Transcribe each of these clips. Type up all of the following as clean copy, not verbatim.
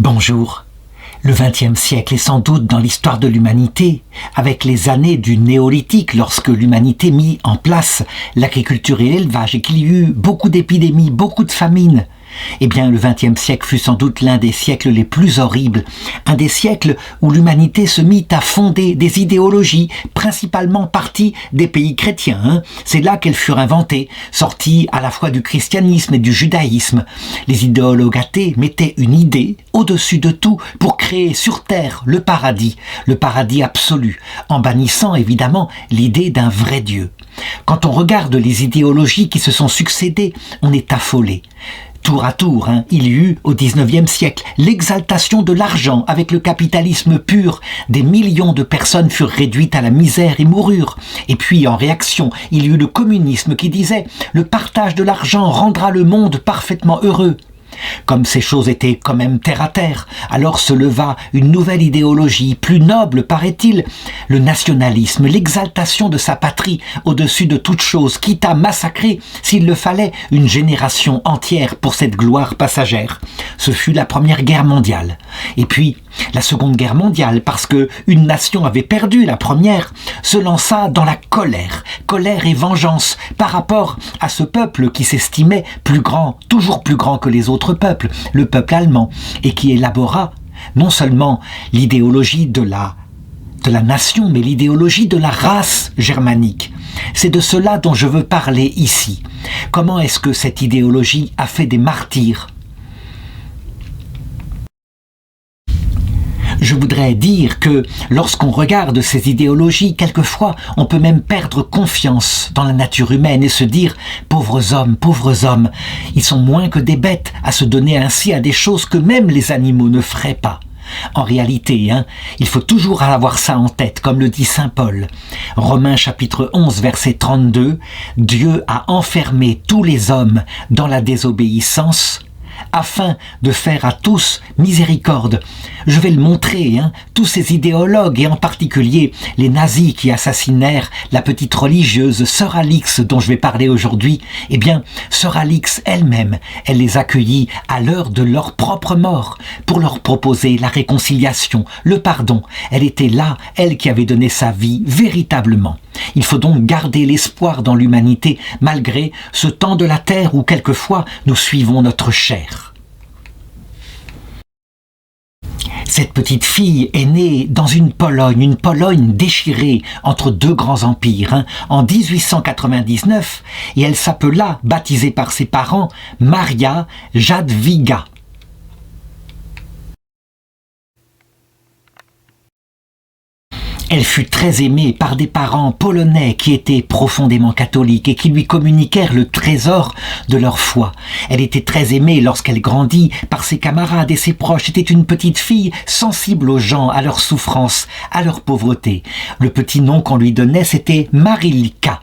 Bonjour. Le XXe siècle est sans doute dans l'histoire de l'humanité, avec les années du néolithique lorsque l'humanité mit en place l'agriculture et l'élevage et qu'il y eut beaucoup d'épidémies, beaucoup de famines. Eh bien, le XXe siècle fut sans doute l'un des siècles les plus horribles, un des siècles où l'humanité se mit à fonder des idéologies, principalement parties des pays chrétiens. C'est là qu'elles furent inventées, sorties à la fois du christianisme et du judaïsme. Les idéologues athées mettaient une idée au-dessus de tout pour créer sur terre le paradis absolu, en bannissant évidemment l'idée d'un vrai Dieu. Quand on regarde les idéologies qui se sont succédées, on est affolé. Tour à tour, il y eut au XIXe siècle l'exaltation de l'argent avec le capitalisme pur. Des millions de personnes furent réduites à la misère et moururent. Et puis en réaction, il y eut le communisme qui disait « Le partage de l'argent rendra le monde parfaitement heureux ». Comme ces choses étaient quand même terre à terre, alors se leva une nouvelle idéologie, plus noble paraît-il, le nationalisme, l'exaltation de sa patrie au-dessus de toute chose, quitte à massacrer, s'il le fallait, une génération entière pour cette gloire passagère. Ce fut la Première Guerre mondiale. Et puis, la Seconde Guerre mondiale, parce que une nation avait perdu la première, se lança dans la colère et vengeance par rapport à ce peuple qui s'estimait plus grand, toujours plus grand que les autres peuples, le peuple allemand, et qui élabora non seulement l'idéologie de la nation, mais l'idéologie de la race germanique. C'est de cela dont je veux parler ici. Comment est-ce que cette idéologie a fait des martyrs ? Je voudrais dire que lorsqu'on regarde ces idéologies, quelquefois, on peut même perdre confiance dans la nature humaine et se dire « pauvres hommes, ils sont moins que des bêtes à se donner ainsi à des choses que même les animaux ne feraient pas ». En réalité, il faut toujours avoir ça en tête, comme le dit saint Paul. Romains chapitre 11, verset 32, « Dieu a enfermé tous les hommes dans la désobéissance » afin de faire à tous miséricorde. Je vais le montrer, tous ces idéologues, et en particulier les nazis qui assassinèrent la petite religieuse Sœur Alix dont je vais parler aujourd'hui, eh bien, Sœur Alix elle-même, elle les accueillit à l'heure de leur propre mort pour leur proposer la réconciliation, le pardon. Elle était là, elle qui avait donné sa vie véritablement. Il faut donc garder l'espoir dans l'humanité malgré ce temps de la terre où quelquefois nous suivons notre chair. Cette petite fille est née dans une Pologne déchirée entre deux grands empires, en 1899, et elle s'appela, baptisée par ses parents, Maria Jadwiga. Elle fut très aimée par des parents polonais qui étaient profondément catholiques et qui lui communiquèrent le trésor de leur foi. Elle était très aimée lorsqu'elle grandit par ses camarades et ses proches. C'était une petite fille sensible aux gens, à leurs souffrances, à leur pauvreté. Le petit nom qu'on lui donnait, c'était Marilka.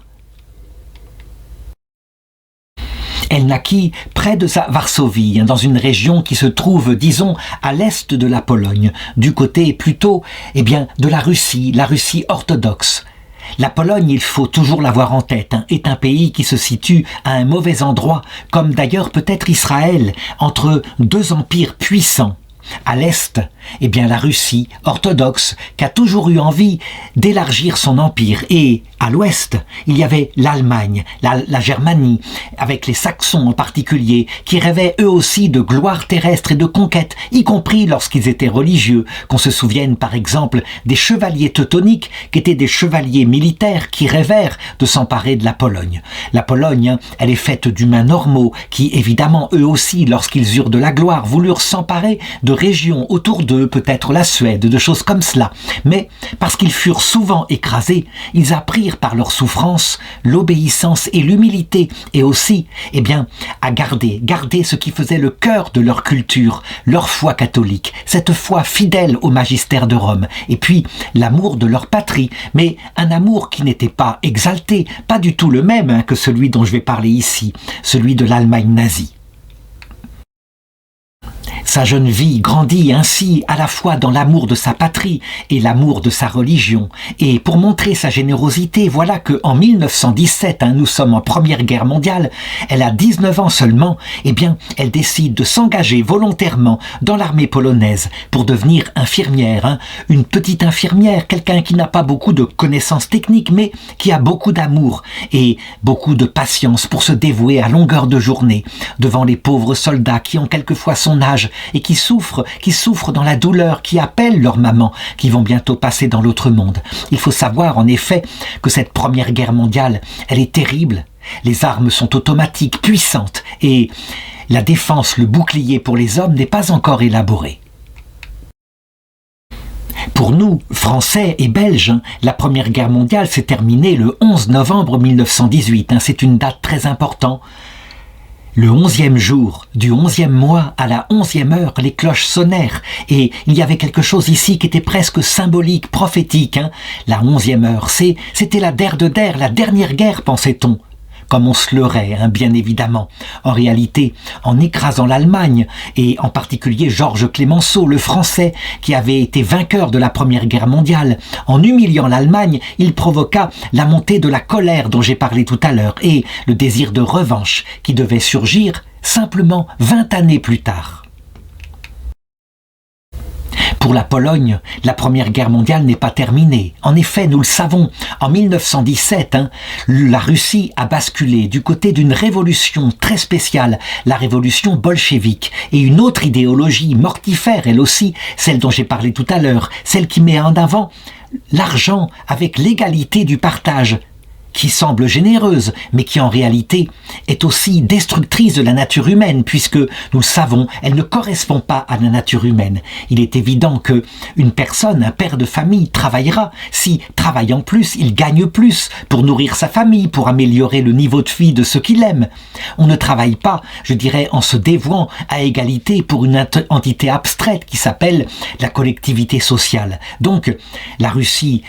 Elle naquit près de Varsovie, dans une région qui se trouve, disons, à l'est de la Pologne, du côté plutôt, de la Russie orthodoxe. La Pologne, il faut toujours l'avoir en tête, est un pays qui se situe à un mauvais endroit, comme d'ailleurs peut-être Israël, entre deux empires puissants. À l'est, la Russie orthodoxe, qui a toujours eu envie d'élargir son empire. Et à l'ouest, il y avait l'Allemagne, la Germanie, avec les Saxons en particulier, qui rêvaient eux aussi de gloire terrestre et de conquête, y compris lorsqu'ils étaient religieux. Qu'on se souvienne par exemple des chevaliers teutoniques, qui étaient des chevaliers militaires qui rêvèrent de s'emparer de la Pologne. La Pologne, elle est faite d'humains normaux, qui évidemment eux aussi, lorsqu'ils eurent de la gloire, voulurent s'emparer de régions autour d'eux, peut-être la Suède, de choses comme cela. Mais parce qu'ils furent souvent écrasés, ils apprirent par leur souffrance l'obéissance et l'humilité, et aussi, à garder ce qui faisait le cœur de leur culture, leur foi catholique, cette foi fidèle au magistère de Rome, et puis l'amour de leur patrie, mais un amour qui n'était pas exalté, pas du tout le même que celui dont je vais parler ici, celui de l'Allemagne nazie. Sa jeune vie grandit ainsi à la fois dans l'amour de sa patrie et l'amour de sa religion. Et pour montrer sa générosité, voilà que en 1917, nous sommes en Première Guerre mondiale, elle a 19 ans seulement, elle décide de s'engager volontairement dans l'armée polonaise pour devenir infirmière. Une petite infirmière, quelqu'un qui n'a pas beaucoup de connaissances techniques, mais qui a beaucoup d'amour et beaucoup de patience pour se dévouer à longueur de journée devant les pauvres soldats qui ont quelquefois son âge et qui souffrent dans la douleur, qui appellent leur maman, qui vont bientôt passer dans l'autre monde. Il faut savoir en effet que cette Première Guerre mondiale, elle est terrible. Les armes sont automatiques, puissantes, et la défense, le bouclier pour les hommes n'est pas encore élaboré. Pour nous, Français et Belges, la Première Guerre mondiale s'est terminée le 11 novembre 1918. C'est une date très importante. Le 11e jour du 11e mois, à la 11e heure, les cloches sonnèrent et il y avait quelque chose ici qui était presque symbolique, prophétique. La 11e heure, c'était la der de der, la dernière guerre, pensait-on. Comme on se leurrait, bien évidemment. En réalité, en écrasant l'Allemagne, et en particulier Georges Clemenceau, le Français, qui avait été vainqueur de la Première Guerre mondiale, en humiliant l'Allemagne, il provoqua la montée de la colère dont j'ai parlé tout à l'heure, et le désir de revanche qui devait surgir simplement 20 années plus tard. Pour la Pologne, la Première Guerre mondiale n'est pas terminée. En effet, nous le savons, en 1917, la Russie a basculé du côté d'une révolution très spéciale, la révolution bolchevique, et une autre idéologie mortifère, elle aussi, celle dont j'ai parlé tout à l'heure, celle qui met en avant l'argent avec l'égalité du partage, qui semble généreuse, mais qui en réalité est aussi destructrice de la nature humaine, puisque, nous le savons, elle ne correspond pas à la nature humaine. Il est évident que une personne, un père de famille, travaillera si, travaillant plus, il gagne plus pour nourrir sa famille, pour améliorer le niveau de vie de ceux qu'il aime. On ne travaille pas, je dirais, en se dévouant à égalité pour une entité abstraite qui s'appelle la collectivité sociale. Donc, la Russie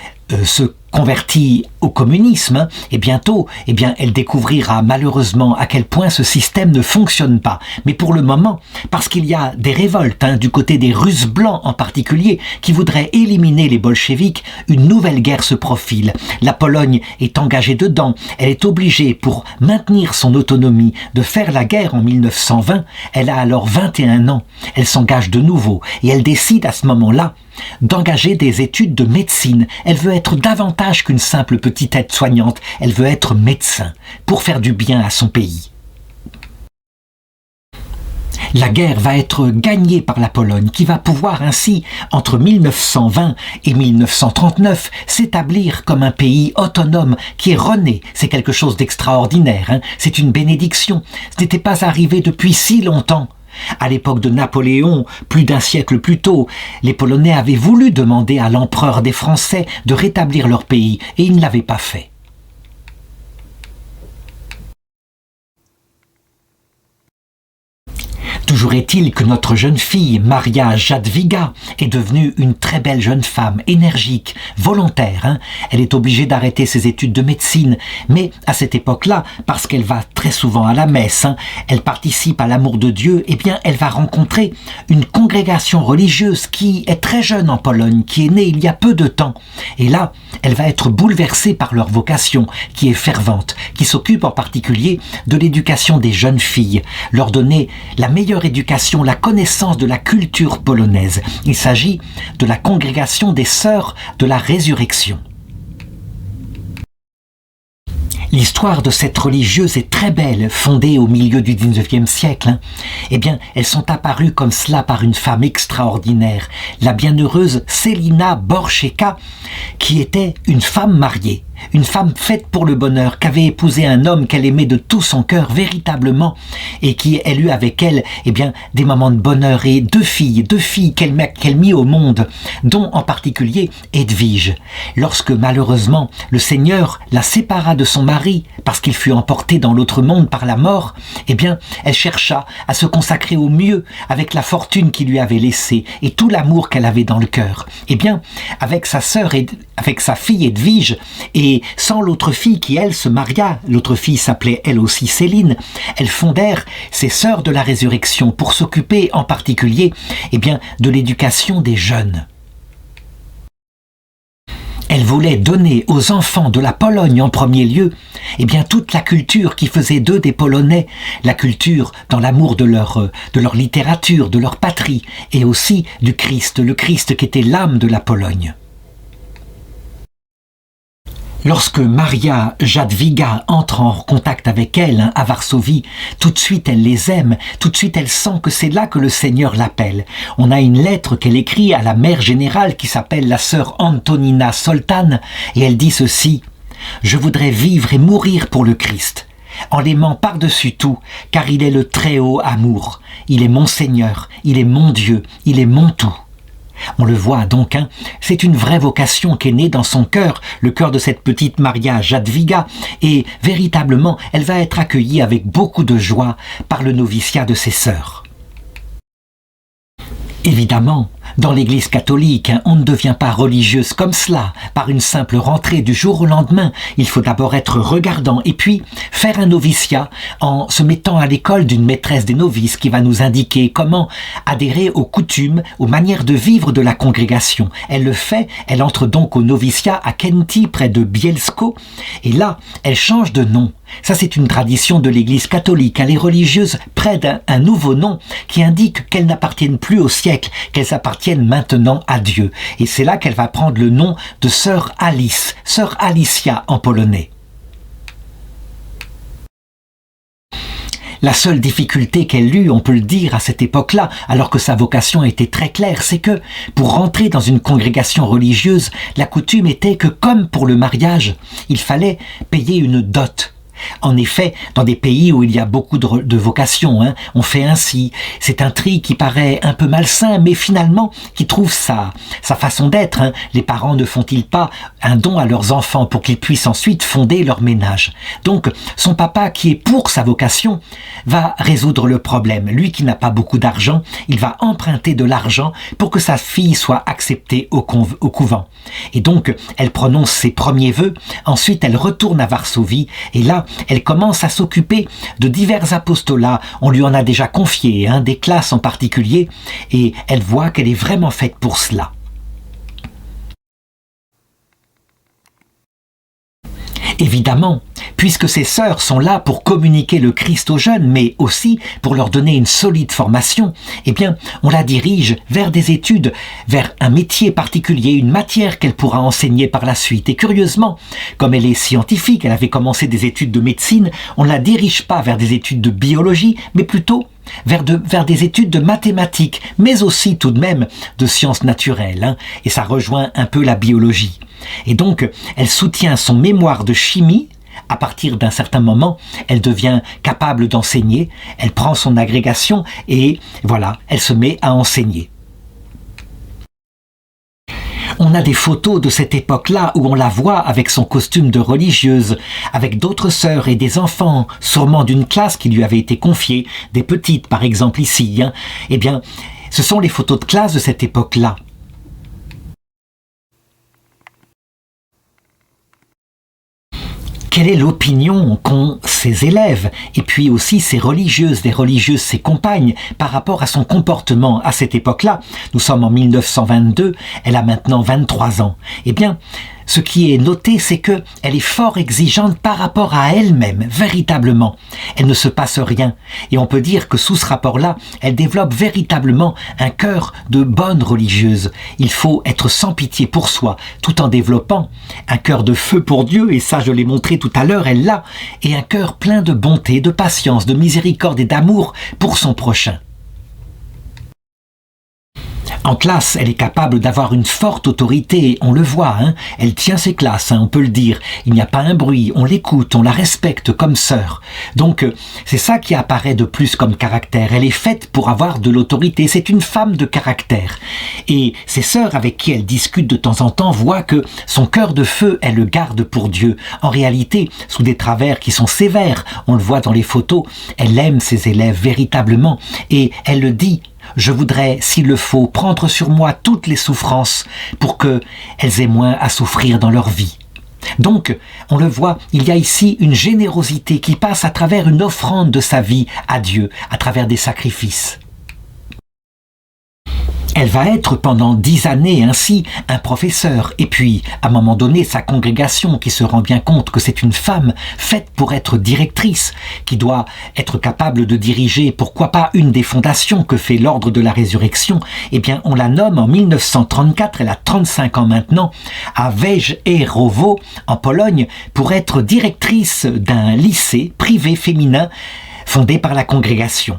se convertie au communisme, et bientôt, elle découvrira malheureusement à quel point ce système ne fonctionne pas. Mais pour le moment, parce qu'il y a des révoltes, du côté des Russes blancs en particulier, qui voudraient éliminer les bolcheviks, une nouvelle guerre se profile. La Pologne est engagée dedans, elle est obligée, pour maintenir son autonomie, de faire la guerre en 1920. Elle a alors 21 ans, elle s'engage de nouveau, et elle décide à ce moment-là d'engager des études de médecine. Elle veut être davantage qu'une simple petite aide-soignante, elle veut être médecin pour faire du bien à son pays. La guerre va être gagnée par la Pologne, qui va pouvoir ainsi, entre 1920 et 1939, s'établir comme un pays autonome qui est rené. C'est quelque chose d'extraordinaire, c'est une bénédiction. Ce n'était pas arrivé depuis si longtemps. À l'époque de Napoléon, plus d'un siècle plus tôt, les Polonais avaient voulu demander à l'empereur des Français de rétablir leur pays, et ils ne l'avaient pas fait. Toujours est-il que notre jeune fille, Maria Jadwiga, est devenue une très belle jeune femme, énergique, volontaire. Elle est obligée d'arrêter ses études de médecine, mais à cette époque-là, parce qu'elle va très souvent à la messe, elle participe à l'amour de Dieu, elle va rencontrer une congrégation religieuse qui est très jeune en Pologne, qui est née il y a peu de temps. Et là, elle va être bouleversée par leur vocation, qui est fervente, qui s'occupe en particulier de l'éducation des jeunes filles, leur donner la meilleure éducation, la connaissance de la culture polonaise. Il s'agit de la congrégation des Sœurs de la Résurrection. L'histoire de cette religieuse est très belle, fondée au milieu du 19e siècle. Elles sont apparues comme cela par une femme extraordinaire, la bienheureuse Celina Borcheka, qui était une femme mariée. Une femme faite pour le bonheur, qu'avait épousé un homme qu'elle aimait de tout son cœur véritablement, et qui elle eut avec elle des moments de bonheur, et deux filles qu'elle mit au monde, dont en particulier Edwige. Lorsque malheureusement le Seigneur la sépara de son mari parce qu'il fut emporté dans l'autre monde par la mort, elle chercha à se consacrer au mieux avec la fortune qu'il lui avait laissée et tout l'amour qu'elle avait dans le cœur. Avec sa sœur, avec sa fille Edwige et et sans l'autre fille qui, elle, se maria, l'autre fille s'appelait elle aussi Céline, elles fondèrent ces Sœurs de la Résurrection pour s'occuper en particulier de l'éducation des jeunes. Elle voulait donner aux enfants de la Pologne en premier lieu toute la culture qui faisait d'eux des Polonais, la culture dans l'amour de leur littérature, de leur patrie, et aussi du Christ, le Christ qui était l'âme de la Pologne. Lorsque Maria Jadwiga entre en contact avec elle à Varsovie, tout de suite elle les aime, tout de suite elle sent que c'est là que le Seigneur l'appelle. On a une lettre qu'elle écrit à la mère générale qui s'appelle la sœur Antonina Soltan, et elle dit ceci: « Je voudrais vivre et mourir pour le Christ, en l'aimant par-dessus tout, car il est le très haut amour. Il est mon Seigneur, il est mon Dieu, il est mon tout. » On le voit donc, c'est une vraie vocation qui est née dans son cœur, le cœur de cette petite Maria Jadwiga, et véritablement, elle va être accueillie avec beaucoup de joie par le noviciat de ses sœurs. Évidemment, dans l'Église catholique, on ne devient pas religieuse comme cela, par une simple rentrée du jour au lendemain. Il faut d'abord être regardant et puis faire un noviciat en se mettant à l'école d'une maîtresse des novices qui va nous indiquer comment adhérer aux coutumes, aux manières de vivre de la congrégation. Elle le fait, elle entre donc au noviciat à Kęty, près de Bielsko, et là, elle change de nom. Ça, c'est une tradition de l'Église catholique. Les religieuses prennent un nouveau nom qui indique qu'elles n'appartiennent plus au siècle, qu'elles appartiennent maintenant à Dieu. Et c'est là qu'elle va prendre le nom de Sœur Alice, Sœur Alicia en polonais. La seule difficulté qu'elle eut, on peut le dire, à cette époque-là, alors que sa vocation était très claire, c'est que, pour rentrer dans une congrégation religieuse, la coutume était que, comme pour le mariage, il fallait payer une dot. En effet, dans des pays où il y a beaucoup de vocations, on fait ainsi. C'est un tri qui paraît un peu malsain, mais finalement qui trouve sa façon d'être. Les parents ne font-ils pas un don à leurs enfants pour qu'ils puissent ensuite fonder leur ménage? Donc, son papa, qui est pour sa vocation, va résoudre le problème. Lui qui n'a pas beaucoup d'argent, il va emprunter de l'argent pour que sa fille soit acceptée au couvent. Et donc, elle prononce ses premiers vœux, ensuite elle retourne à Varsovie, et là, elle commence à s'occuper de divers apostolats. On lui en a déjà confié, des classes en particulier, et elle voit qu'elle est vraiment faite pour cela. Évidemment, puisque ces sœurs sont là pour communiquer le Christ aux jeunes, mais aussi pour leur donner une solide formation, on la dirige vers des études, vers un métier particulier, une matière qu'elle pourra enseigner par la suite. Et curieusement, comme elle est scientifique, elle avait commencé des études de médecine, on ne la dirige pas vers des études de biologie, mais plutôt vers des études de mathématiques, mais aussi tout de même de sciences naturelles, et ça rejoint un peu la biologie. Et donc, elle soutient son mémoire de chimie. À partir d'un certain moment, elle devient capable d'enseigner, elle prend son agrégation et voilà, elle se met à enseigner. On a des photos de cette époque-là où on la voit avec son costume de religieuse, avec d'autres sœurs et des enfants, sûrement d'une classe qui lui avait été confiée, des petites par exemple ici. Ce sont les photos de classe de cette époque-là. Quelle est l'opinion qu'ont ses élèves et puis aussi ses religieuses, ses compagnes par rapport à son comportement à cette époque-là? Nous sommes en 1922, elle a maintenant 23 ans. Ce qui est noté, c'est que elle est fort exigeante par rapport à elle-même, véritablement. Elle ne se passe rien. Et on peut dire que sous ce rapport-là, elle développe véritablement un cœur de bonne religieuse. Il faut être sans pitié pour soi, tout en développant un cœur de feu pour Dieu, et ça je l'ai montré tout à l'heure, elle l'a, et un cœur plein de bonté, de patience, de miséricorde et d'amour pour son prochain. En classe, elle est capable d'avoir une forte autorité, on le voit, elle tient ses classes, on peut le dire. Il n'y a pas un bruit, on l'écoute, on la respecte comme sœur. Donc, c'est ça qui apparaît de plus comme caractère. Elle est faite pour avoir de l'autorité, c'est une femme de caractère. Et ses sœurs avec qui elle discute de temps en temps voient que son cœur de feu, elle le garde pour Dieu. En réalité, sous des travers qui sont sévères, on le voit dans les photos, elle aime ses élèves véritablement et elle le dit. Je voudrais, s'il le faut, prendre sur moi toutes les souffrances pour qu'elles aient moins à souffrir dans leur vie. Donc, on le voit, il y a ici une générosité qui passe à travers une offrande de sa vie à Dieu, à travers des sacrifices. Elle va être pendant 10 années ainsi un professeur, et puis à un moment donné sa congrégation qui se rend bien compte que c'est une femme faite pour être directrice, qui doit être capable de diriger pourquoi pas une des fondations que fait l'Ordre de la Résurrection, eh bien on la nomme en 1934, elle a 35 ans maintenant, à Wejherowo en Pologne pour être directrice d'un lycée privé féminin fondé par la congrégation.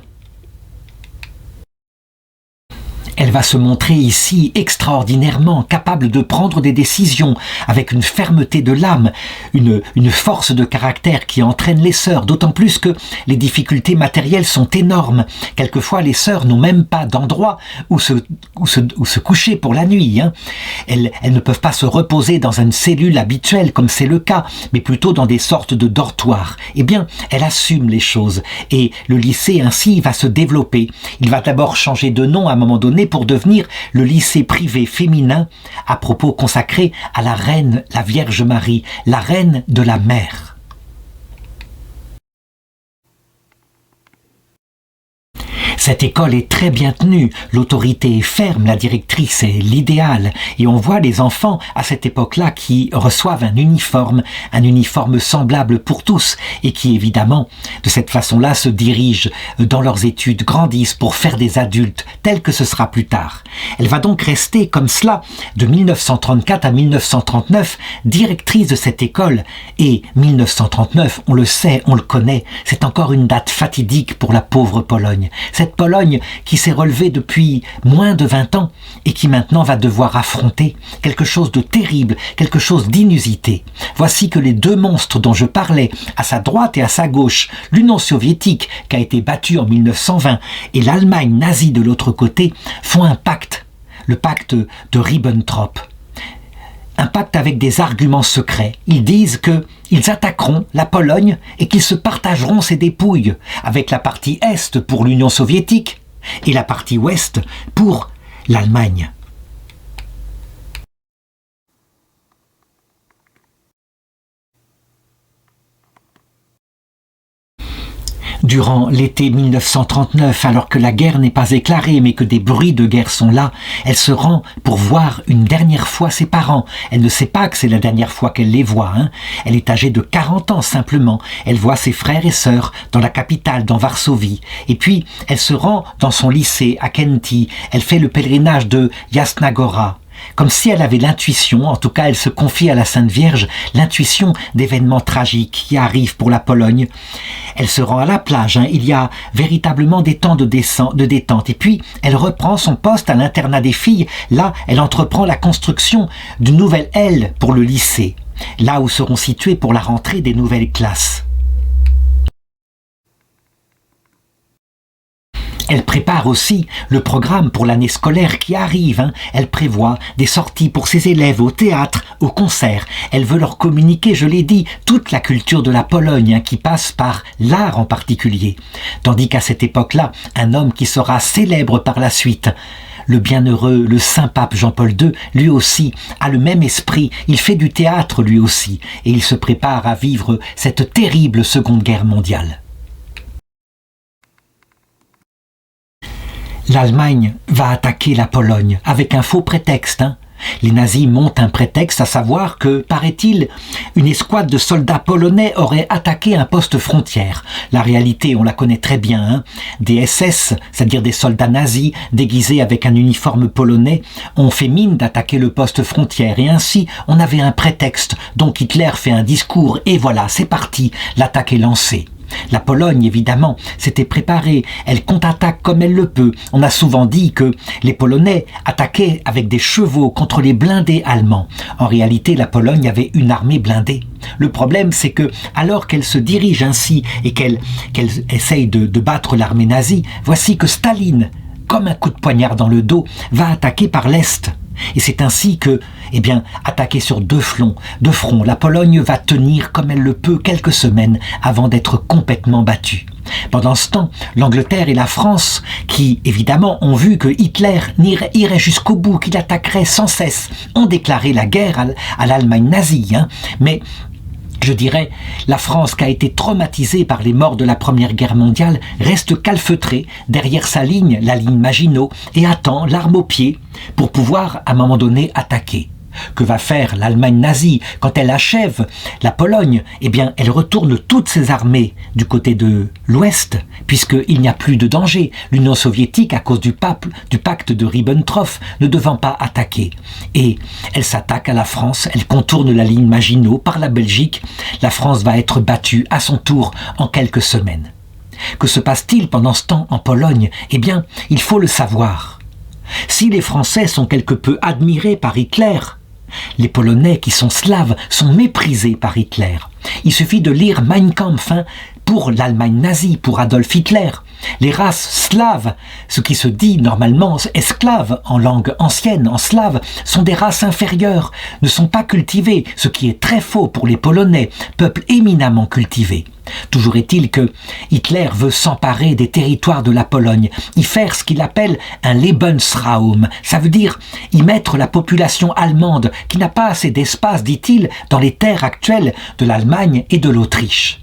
Elle va se montrer ici extraordinairement capable de prendre des décisions avec une fermeté de l'âme, une force de caractère qui entraîne les sœurs, d'autant plus que les difficultés matérielles sont énormes. Quelquefois, les sœurs n'ont même pas d'endroit où se coucher pour la nuit. Elles ne peuvent pas se reposer dans une cellule habituelle comme c'est le cas, mais plutôt dans des sortes de dortoirs. Eh bien, elle assume les choses et le lycée ainsi va se développer. Il va d'abord changer de nom à un moment donné pour devenir le lycée privé féminin à propos consacré à la reine, la Vierge Marie, la reine de la mer. Cette école est très bien tenue, l'autorité est ferme, la directrice est l'idéal, et on voit les enfants à cette époque-là qui reçoivent un uniforme semblable pour tous, et qui évidemment, de cette façon-là, se dirigent dans leurs études, grandissent pour faire des adultes, tels que ce sera plus tard. Elle va donc rester comme cela, de 1934 à 1939, directrice de cette école, et 1939, on le sait, on le connaît, c'est encore une date fatidique pour la pauvre Pologne. Cette Pologne qui s'est relevée depuis moins de 20 ans et qui maintenant va devoir affronter quelque chose de terrible, quelque chose d'inusité. Voici que les deux monstres dont je parlais, à sa droite et à sa gauche, l'Union soviétique qui a été battue en 1920 et l'Allemagne nazie de l'autre côté, font un pacte, le pacte de Ribbentrop. Un pacte avec des arguments secrets. Ils disent qu'ils attaqueront la Pologne et qu'ils se partageront ses dépouilles, avec la partie Est pour l'Union soviétique et la partie Ouest pour l'Allemagne. Durant l'été 1939, alors que la guerre n'est pas éclairée mais que des bruits de guerre sont là, elle se rend pour voir une dernière fois ses parents. Elle ne sait pas que c'est la dernière fois qu'elle les voit. Elle est âgée de 40 ans simplement. Elle voit ses frères et sœurs dans la capitale, dans Varsovie. Et puis, elle se rend dans son lycée à Kenty. Elle fait le pèlerinage de Jasna Gora. Comme si elle avait l'intuition, en tout cas elle se confie à la Sainte Vierge, l'intuition d'événements tragiques qui arrivent pour la Pologne. Elle se rend à la plage, il y a véritablement des temps de détente. Et puis elle reprend son poste à l'internat des filles. Là, elle entreprend la construction d'une nouvelle aile pour le lycée, là où seront situées pour la rentrée des nouvelles classes. Elle prépare aussi le programme pour l'année scolaire qui arrive. Elle prévoit des sorties pour ses élèves au théâtre, au concert. Elle veut leur communiquer, je l'ai dit, toute la culture de la Pologne qui passe par l'art en particulier. Tandis qu'à cette époque-là, un homme qui sera célèbre par la suite, le bienheureux, le saint pape Jean-Paul II, lui aussi, a le même esprit. Il fait du théâtre lui aussi et il se prépare à vivre cette terrible Seconde Guerre mondiale. L'Allemagne va attaquer la Pologne avec un faux prétexte. Les nazis montent un prétexte, à savoir que, paraît-il, une escouade de soldats polonais aurait attaqué un poste frontière. La réalité, on la connaît très bien. Des SS, c'est-à-dire des soldats nazis déguisés avec un uniforme polonais, ont fait mine d'attaquer le poste frontière. Et ainsi, on avait un prétexte. Donc Hitler fait un discours et voilà, c'est parti, l'attaque est lancée. La Pologne, évidemment, s'était préparée. Elle contre-attaque comme elle le peut. On a souvent dit que les Polonais attaquaient avec des chevaux contre les blindés allemands. En réalité, la Pologne avait une armée blindée. Le problème, c'est que, alors qu'elle se dirige ainsi et qu'elle essaye de battre l'armée nazie, voici que Staline, comme un coup de poignard dans le dos, va attaquer par l'Est. Et c'est ainsi que, attaquée sur deux fronts, la Pologne va tenir comme elle le peut quelques semaines avant d'être complètement battue. Pendant ce temps, l'Angleterre et la France, qui évidemment ont vu que Hitler irait jusqu'au bout, qu'il attaquerait sans cesse, ont déclaré la guerre à l'Allemagne nazie. Mais je dirais, la France, qui a été traumatisée par les morts de la Première Guerre mondiale, reste calfeutrée derrière sa ligne, la ligne Maginot, et attend, l'arme au pied, pour pouvoir, à un moment donné, attaquer. Que va faire l'Allemagne nazie quand elle achève la Pologne? Eh bien, elle retourne toutes ses armées du côté de l'Ouest, puisqu'il n'y a plus de danger. L'Union soviétique, à cause du pacte de Ribbentrop, ne devant pas attaquer. Et elle s'attaque à la France, elle contourne la ligne Maginot par la Belgique. La France va être battue à son tour en quelques semaines. Que se passe-t-il pendant ce temps en Pologne? Eh bien, il faut le savoir. Si les Français sont quelque peu admirés par Hitler, les Polonais qui sont slaves sont méprisés par Hitler. Il suffit de lire Mein Kampf pour l'Allemagne nazie, pour Adolf Hitler. Les races slaves, ce qui se dit normalement esclaves en langue ancienne, en slave, sont des races inférieures, ne sont pas cultivées, ce qui est très faux pour les Polonais, peuple éminemment cultivé. Toujours est-il que Hitler veut s'emparer des territoires de la Pologne, y faire ce qu'il appelle un Lebensraum, ça veut dire y mettre la population allemande qui n'a pas assez d'espace, dit-il, dans les terres actuelles de l'Allemagne et de l'Autriche.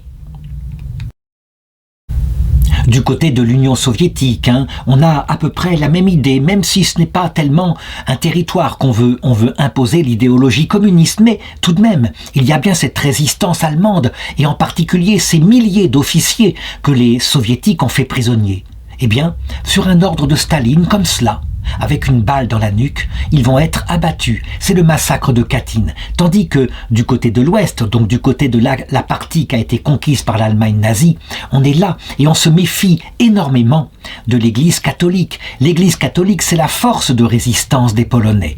Du côté de l'Union soviétique, on a à peu près la même idée, même si ce n'est pas tellement un territoire on veut imposer l'idéologie communiste, mais tout de même, il y a bien cette résistance allemande, et en particulier ces milliers d'officiers que les soviétiques ont fait prisonniers. Eh bien, sur un ordre de Staline, comme cela, avec une balle dans la nuque, ils vont être abattus. C'est le massacre de Katyn. Tandis que du côté de l'Ouest, donc du côté de la partie qui a été conquise par l'Allemagne nazie, on est là et on se méfie énormément de l'Église catholique. L'Église catholique, c'est la force de résistance des Polonais.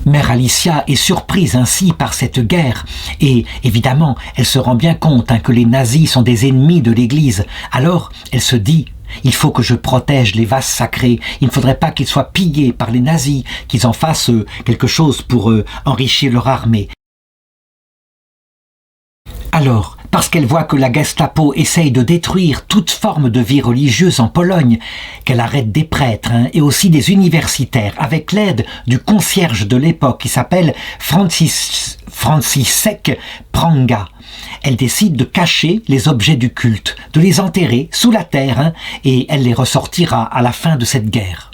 Mère Alicia est surprise ainsi par cette guerre et évidemment elle se rend bien compte que les nazis sont des ennemis de l'Église. Alors elle se dit: il faut que je protège les vases sacrés, il ne faudrait pas qu'ils soient pillés par les nazis, qu'ils en fassent quelque chose pour enrichir leur armée. Alors, parce qu'elle voit que la Gestapo essaye de détruire toute forme de vie religieuse en Pologne, qu'elle arrête des prêtres et aussi des universitaires, avec l'aide du concierge de l'époque qui s'appelle Franciszek Pranga, elle décide de cacher les objets du culte, de les enterrer sous la terre, et elle les ressortira à la fin de cette guerre.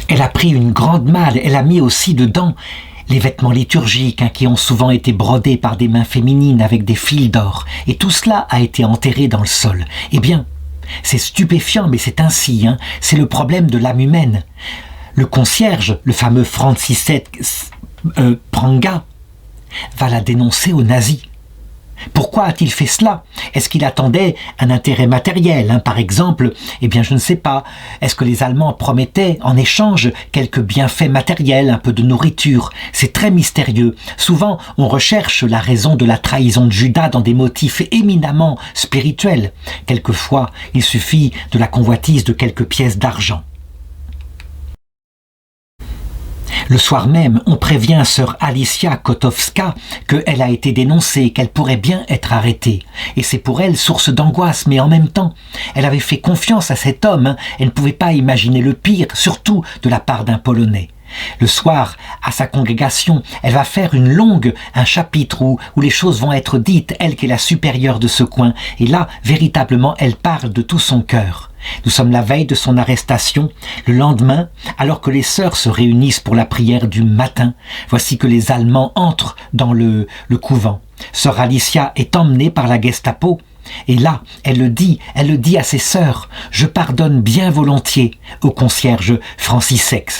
Elle a pris une grande malle, elle a mis aussi dedans les vêtements liturgiques qui ont souvent été brodés par des mains féminines avec des fils d'or, et tout cela a été enterré dans le sol. Eh bien, c'est stupéfiant, mais c'est ainsi, c'est le problème de l'âme humaine. Le concierge, le fameux Franciszek Pranga, va la dénoncer aux nazis. Pourquoi a-t-il fait cela? Est-ce qu'il attendait un intérêt matériel, par exemple? Eh bien, je ne sais pas. Est-ce que les Allemands promettaient en échange quelques bienfaits matériels, un peu de nourriture? C'est très mystérieux. Souvent, on recherche la raison de la trahison de Judas dans des motifs éminemment spirituels. Quelquefois, il suffit de la convoitise de quelques pièces d'argent. Le soir même, on prévient sœur Alicia Kotowska qu'elle a été dénoncée, qu'elle pourrait bien être arrêtée. Et c'est pour elle source d'angoisse, mais en même temps, elle avait fait confiance à cet homme, elle ne pouvait pas imaginer le pire, surtout de la part d'un Polonais. Le soir, à sa congrégation, elle va faire un chapitre où les choses vont être dites, elle qui est la supérieure de ce coin. Et là, véritablement, elle parle de tout son cœur. Nous sommes la veille de son arrestation. Le lendemain, alors que les sœurs se réunissent pour la prière du matin, voici que les Allemands entrent dans le couvent. Sœur Alicia est emmenée par la Gestapo. Et là, elle le dit à ses sœurs: « Je pardonne bien volontiers au concierge Franciszek. »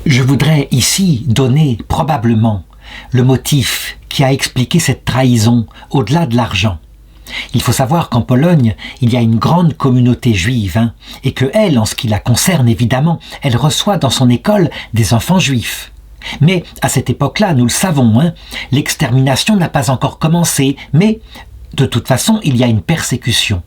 Je voudrais ici donner probablement le motif qui a expliqué cette trahison au-delà de l'argent. Il faut savoir qu'en Pologne, il y a une grande communauté juive et que elle, en ce qui la concerne évidemment, elle reçoit dans son école des enfants juifs. Mais à cette époque-là, nous le savons, l'extermination n'a pas encore commencé, mais de toute façon, il y a une persécution.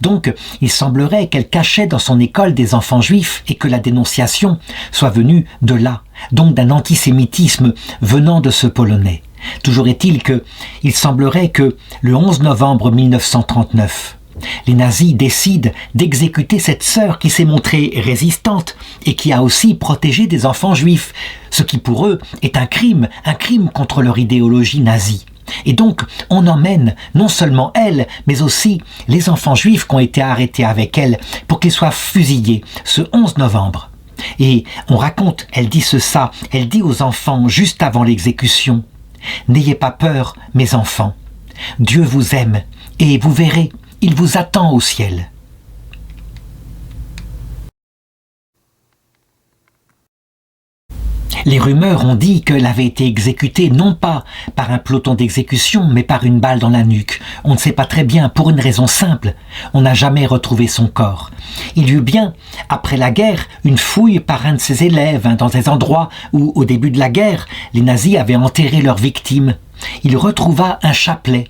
Donc, il semblerait qu'elle cachait dans son école des enfants juifs et que la dénonciation soit venue de là, donc d'un antisémitisme venant de ce Polonais. Toujours est-il qu'il semblerait que le 11 novembre 1939, les nazis décident d'exécuter cette sœur qui s'est montrée résistante et qui a aussi protégé des enfants juifs, ce qui pour eux est un crime contre leur idéologie nazie. Et donc, on emmène non seulement elle, mais aussi les enfants juifs qui ont été arrêtés avec elle pour qu'ils soient fusillés ce 11 novembre. Et on raconte, elle dit elle dit aux enfants juste avant l'exécution, « N'ayez pas peur, mes enfants. Dieu vous aime et vous verrez, il vous attend au ciel. » Les rumeurs ont dit qu'elle avait été exécutée non pas par un peloton d'exécution, mais par une balle dans la nuque. On ne sait pas très bien, pour une raison simple. On n'a jamais retrouvé son corps. Il y eut bien, après la guerre, une fouille par un de ses élèves, dans des endroits où, au début de la guerre, les nazis avaient enterré leurs victimes. Il retrouva un chapelet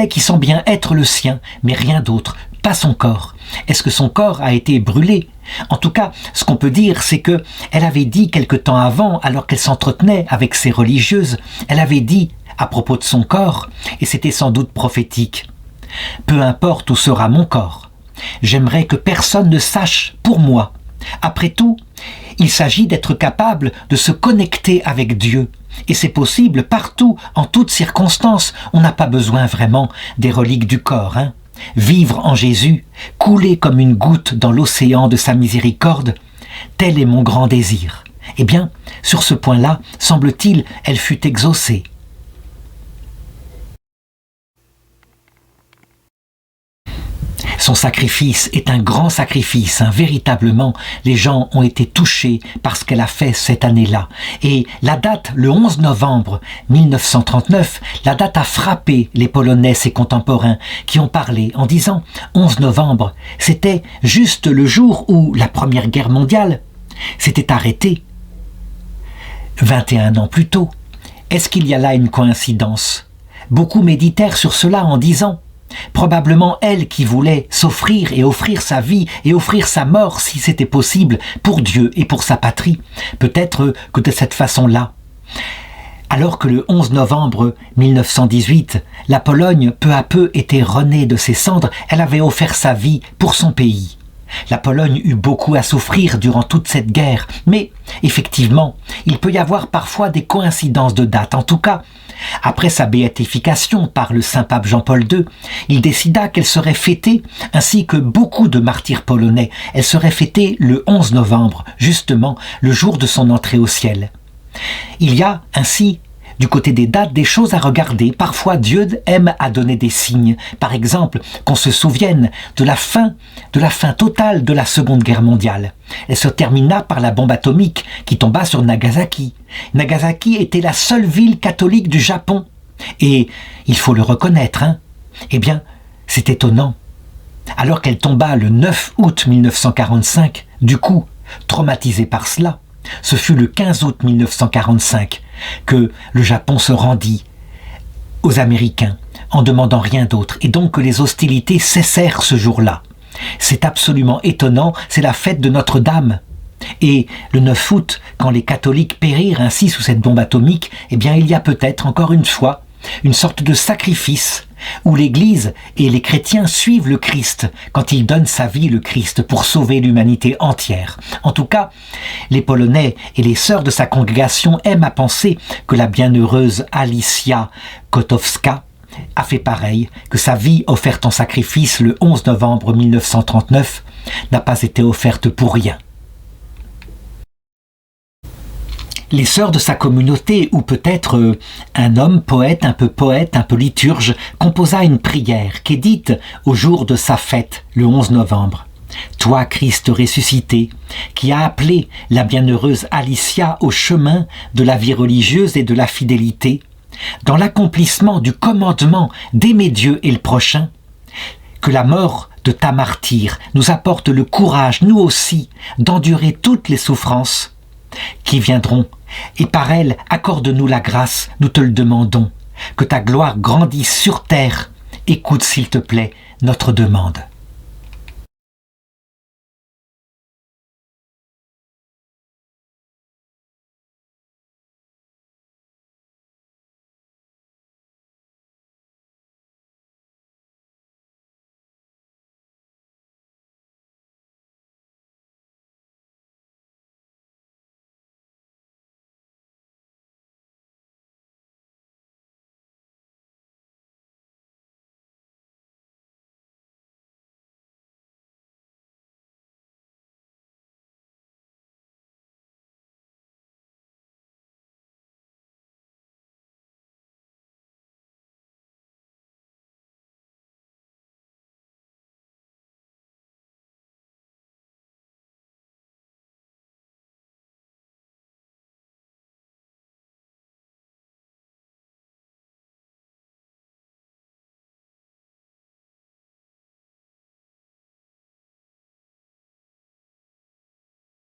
qui semble bien être le sien, mais rien d'autre, pas son corps. Est-ce que son corps a été brûlé ? En tout cas, ce qu'on peut dire, c'est que elle avait dit quelque temps avant, alors qu'elle s'entretenait avec ces religieuses, elle avait dit à propos de son corps, et c'était sans doute prophétique, « Peu importe où sera mon corps, j'aimerais que personne ne sache pour moi. Après tout, il s'agit d'être capable de se connecter avec Dieu. Et c'est possible partout, en toutes circonstances. On n'a pas besoin vraiment des reliques du corps. Vivre en Jésus, couler comme une goutte dans l'océan de sa miséricorde, tel est mon grand désir. » Eh bien, sur ce point-là, semble-t-il, elle fut exaucée. Son sacrifice est un grand sacrifice, véritablement. Les gens ont été touchés par ce qu'elle a fait cette année-là. Et la date, le 11 novembre 1939, la date a frappé les Polonais, ses contemporains, qui ont parlé en disant « 11 novembre, c'était juste le jour où la Première Guerre mondiale s'était arrêtée. 21 ans plus tôt. Est-ce qu'il y a là une coïncidence ? Beaucoup méditèrent sur cela en disant probablement elle qui voulait s'offrir et offrir sa vie et offrir sa mort si c'était possible pour Dieu et pour sa patrie. Peut-être que de cette façon-là. Alors que le 11 novembre 1918, la Pologne peu à peu était renée de ses cendres, elle avait offert sa vie pour son pays. La Pologne eut beaucoup à souffrir durant toute cette guerre, mais effectivement, il peut y avoir parfois des coïncidences de date. En tout cas, après sa béatification par le saint pape Jean-Paul II, il décida qu'elle serait fêtée, ainsi que beaucoup de martyrs polonais, elle serait fêtée le 11 novembre, justement le jour de son entrée au ciel. Il y a ainsi, du côté des dates, des choses à regarder. Parfois, Dieu aime à donner des signes. Par exemple, qu'on se souvienne de la fin totale de la Seconde Guerre mondiale. Elle se termina par la bombe atomique qui tomba sur Nagasaki. Nagasaki était la seule ville catholique du Japon. Et il faut le reconnaître, eh bien, c'est étonnant. Alors qu'elle tomba le 9 août 1945, du coup, traumatisée par cela, ce fut le 15 août 1945 que le Japon se rendit aux Américains en demandant rien d'autre, et donc que les hostilités cessèrent ce jour-là. C'est absolument étonnant, c'est la fête de Notre-Dame. Et le 9 août, quand les catholiques périrent ainsi sous cette bombe atomique, eh bien il y a peut-être encore une fois une sorte de sacrifice où l'Église et les chrétiens suivent le Christ quand il donne sa vie, le Christ, pour sauver l'humanité entière. En tout cas, les Polonais et les sœurs de sa congrégation aiment à penser que la bienheureuse Alicja Kotowska a fait pareil, que sa vie offerte en sacrifice le 11 novembre 1939 n'a pas été offerte pour rien. Les sœurs de sa communauté, ou peut-être un homme poète, un peu liturge, composa une prière qui est dite au jour de sa fête, le 11 novembre. Toi, Christ ressuscité, qui as appelé la bienheureuse Alicia au chemin de la vie religieuse et de la fidélité, dans l'accomplissement du commandement d'aimer Dieu et le prochain, que la mort de ta martyre nous apporte le courage, nous aussi, d'endurer toutes les souffrances qui viendront, et par elles, accorde-nous la grâce, nous te le demandons, que ta gloire grandisse sur terre. Écoute, s'il te plaît, notre demande.